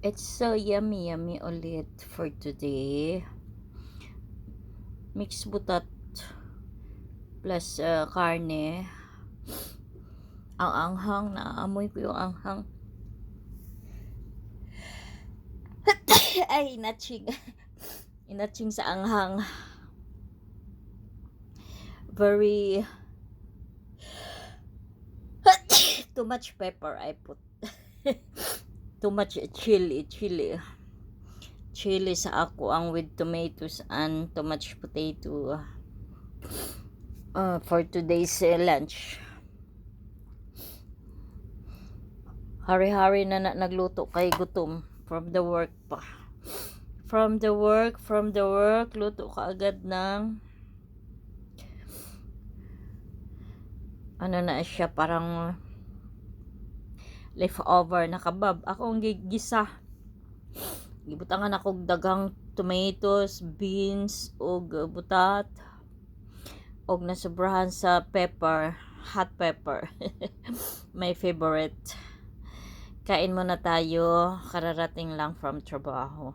It's so yummy ulit for today. Mixed butat plus karne. Ang anghang, naamoy ko yung anghang. Ay, inatching. Inatching sa anghang. Very too much pepper I put. Too much chili sa ako ang with tomatoes and too much potato for today's lunch. Hari-hari na nagluto kay gutom from the work pa. From the work, luto ka agad ng ano na siya, parang leftover na kabab. Ako ang gigisa. Gibutangan ako dagang tomatoes, beans, og butat, og nasobrahan sa pepper, hot pepper. My favorite. Kain muna tayo, kararating lang from trabaho.